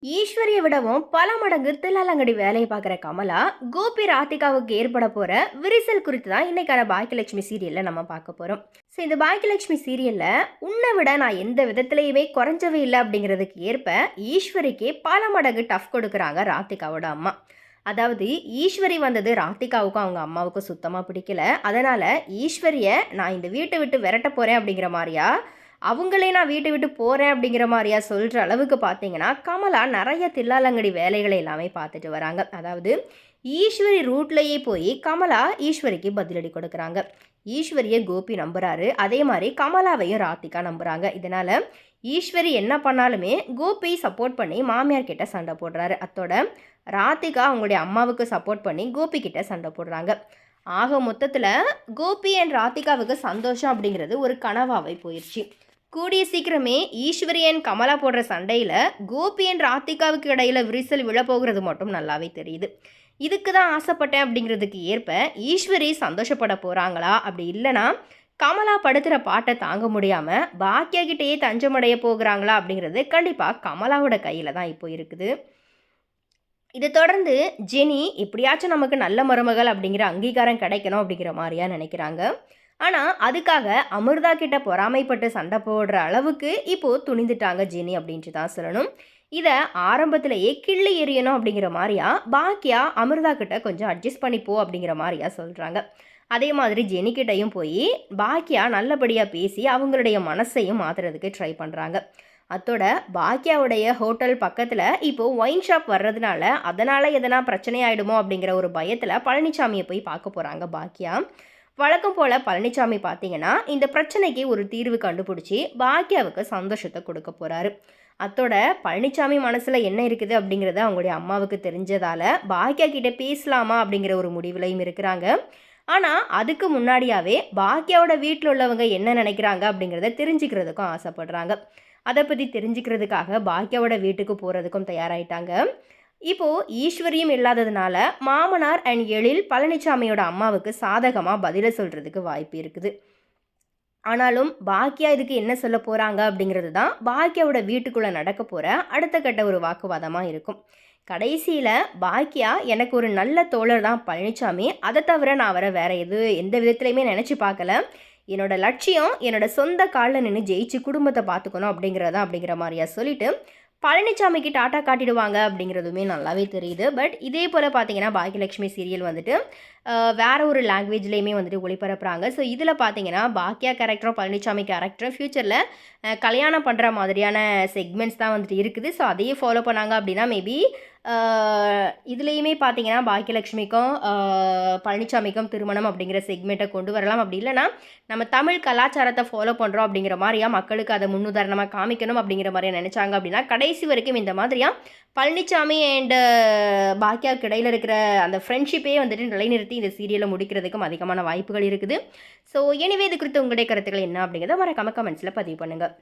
ஈஸ்வரியை விடவும் பல மடங்கு தில்லாலங்கடி வேலையை பார்க்குற கமலா, கோபி ராதிகாவுக்கு ஏற்பட போற விரிசல் குறித்து தான் இன்னைக்கான பாக்கியலட்சுமி சீரியல்ல நம்ம பார்க்க போறோம். ஸோ இந்த பாக்கியலட்சுமி சீரியல்ல உன்னை விட நான் எந்த விதத்திலையுமே குறைஞ்சவே இல்லை அப்படிங்கிறதுக்கு ஏற்ப ஈஸ்வரிக்கு பல மடங்கு டஃப் கொடுக்குறாங்க ராதிகாவோட அம்மா. அதாவது ஈஸ்வரி வந்தது ராதிகாவுக்கும் அவங்க அம்மாவுக்கும் சுத்தமாக பிடிக்கல. அதனால ஈஸ்வரியை நான் இந்த வீட்டை விட்டு விரட்ட போறேன் அப்படிங்கிற மாதிரியா, அவங்களே நான் வீட்டை விட்டு போகிறேன் அப்படிங்கிற மாதிரியா சொல்கிற அளவுக்கு பார்த்தீங்கன்னா கமலா நிறைய தில்லாலங்கடி வேலைகளை எல்லாமே பார்த்துட்டு வராங்க. அதாவது ஈஸ்வரி ரூட்லேயே போய் கமலா ஈஸ்வரிக்கு பதிலடி கொடுக்குறாங்க. ஈஸ்வரியை கோபி நம்புறாரு, அதே மாதிரி கமலாவையும் ராதிகா நம்புகிறாங்க. இதனால் ஈஸ்வரி என்ன பண்ணாலுமே கோபி சப்போர்ட் பண்ணி மாமியார் கிட்ட சண்டை போடுறாரு. அத்தோட ராதிகா அவங்களுடைய அம்மாவுக்கு சப்போர்ட் பண்ணி கோபி கிட்ட சண்டை போடுறாங்க. ஆக மொத்தத்தில் கோபி அண்ட் ராதிகாவுக்கு சந்தோஷம் அப்படிங்கிறது ஒரு கனவாகவே போயிடுச்சு. கூடிய சீக்கிரமே ஈஸ்வரி அண்ட் கமலா போடுற சண்டையில் கோபி அண்ட் ராதிகாவுக்கு இடையில விரிசல் விழப்போகிறது மட்டும் நல்லாவே தெரியுது. இதுக்கு தான் ஆசைப்பட்டேன் அப்படிங்கிறதுக்கு ஏற்ப ஈஸ்வரி சந்தோஷப்பட போகிறாங்களா, அப்படி இல்லைனா கமலா படுத்துகிற பாட்டை தாங்க முடியாமல் பாக்கியா கிட்டேயே தஞ்சமடைய போகிறாங்களா அப்படிங்கிறது கண்டிப்பாக கமலாவோட கையில் தான் இப்போ இருக்குது. இதை தொடர்ந்து ஜெனி எப்படியாச்சும் நமக்கு நல்ல மருமகள் அப்படிங்கிற அங்கீகாரம் கிடைக்கணும் அப்படிங்கிற மாதிரியா நினைக்கிறாங்க. ஆனால் அதுக்காக அமிர்தா கிட்ட பொறாமைப்பட்டு சண்டை போடுற அளவுக்கு இப்போது துணிந்துட்டாங்க ஜெனி அப்படின்ட்டு தான் சொல்லணும். இதை ஆரம்பத்திலேயே கிள்ளி எறியணும் அப்படிங்கிற மாதிரியா பாக்கியா அமிர்தா கிட்ட கொஞ்சம் அட்ஜஸ்ட் பண்ணிப்போ அப்படிங்கிற மாதிரியா சொல்கிறாங்க. அதே மாதிரி ஜெனிக்கிட்டையும் போய் பாக்கியா நல்லபடியாக பேசி அவங்களுடைய மனசையும் மாற்றுறதுக்கு ட்ரை பண்ணுறாங்க. அத்தோட பாக்கியாவுடைய ஹோட்டல் பக்கத்தில் இப்போது ஒயின் ஷாப் வர்றதுனால அதனால் எதனா பிரச்சனை ஆகிடுமோ அப்படிங்கிற ஒரு பயத்தில் பழனிசாமியை போய் பார்க்க போகிறாங்க பாக்கியா. வழக்கம் போல் பழனிசாமி பார்த்தீங்கன்னா இந்த பிரச்சனைக்கு ஒரு தீர்வு கண்டுபிடிச்சி பாக்கியாவுக்கு சந்தோஷத்தை கொடுக்க போகிறாரு. அத்தோட பழனிசாமி மனசில் என்ன இருக்குது அப்படிங்கிறத அவங்களுடைய அம்மாவுக்கு தெரிஞ்சதால் பாக்கியா கிட்டே பேசலாமா அப்படிங்கிற ஒரு முடிவுலையும் இருக்கிறாங்க. ஆனால் அதுக்கு முன்னாடியாகவே பாக்கியாவோட வீட்டில் உள்ளவங்க என்ன நினைக்கிறாங்க அப்படிங்கிறத தெரிஞ்சுக்கிறதுக்கும் ஆசைப்படுறாங்க. அதை பற்றி தெரிஞ்சுக்கிறதுக்காக பாக்கியாவோட வீட்டுக்கு போகிறதுக்கும் தயாராகிட்டாங்க. இப்போது ஈஸ்வரியும் இல்லாததுனால மாமனார் அண்ட் எழில் பழனிசாமியோட அம்மாவுக்கு சாதகமாக பதிலை சொல்கிறதுக்கு வாய்ப்பு இருக்குது. ஆனாலும் பாக்கியா இதுக்கு என்ன சொல்ல போகிறாங்க அப்படிங்கிறது தான் பாக்கியாவோட வீட்டுக்குள்ளே நடக்க போகிற அடுத்த கட்ட ஒரு வாக்குவாதமாக இருக்கும். கடைசியில் பாக்கியா எனக்கு ஒரு நல்ல தோழர் தான் பழனிசாமி, அதை தவிர நான் வேறு எந்த விதத்துலையுமே நினச்சி பார்க்கல, என்னோட லட்சியம் என்னோட சொந்த காலில் நின்று ஜெயிச்சு குடும்பத்தை பார்த்துக்கணும் அப்படிங்கிற மாதிரியா சொல்லிட்டு பழனிசாமிக்கு டாட்டா காட்டிடுவாங்க அப்படிங்கிறதுமே நல்லாவே தெரியுது. பட் இதே போல் பார்த்தீங்கன்னா பாக்கியலட்சுமி சீரியல் வந்துட்டு வேறு ஒரு லாங்குவேஜ்லேயுமே வந்துட்டு ஒளிபரப்புகிறாங்க. ஸோ இதில் பார்த்தீங்கன்னா பாக்கியா கேரக்டரும் பழனிசாமி கேரக்டரும் ஃப்யூச்சரில் கல்யாணம் பண்ணுற மாதிரியான செக்மெண்ட்ஸ் தான் வந்துட்டு இருக்குது. ஸோ அதையே ஃபாலோ பண்ணாங்க அப்படின்னா மேபி இதுலேயுமே பார்த்தீங்கன்னா பாக்கியலட்சுமிக்கும் பழனிசாமிக்கும் திருமணம் அப்படிங்கிற செக்மெண்ட்டை கொண்டு வரலாம். அப்படி இல்லைனா நம்ம தமிழ் கலாச்சாரத்தை ஃபாலோ பண்ணுறோம் அப்படிங்கிற மாதிரியா மக்களுக்கு அதை முன்னுதாரணமாக காமிக்கணும் அப்படிங்கிற மாதிரியா நினச்சாங்க அப்படின்னா கடைசி வரைக்கும் இந்த மாதிரியா பழனிசாமி அண்ட் பாக்கியாவுக்கு இடையில் இருக்கிற அந்த ஃப்ரெண்ட்ஷிப்பே வந்துட்டு நிலைநிறுத்தி இந்த சீரியலை முடிக்கிறதுக்கும் அதிகமான வாய்ப்புகள் இருக்குது. ஸோ எனிவே இது குறித்து உங்களுடைய கருத்துக்கள் என்ன அப்படிங்கிறத மறக்காம கமெண்ட்ஸில் பதிவு பண்ணுங்கள்.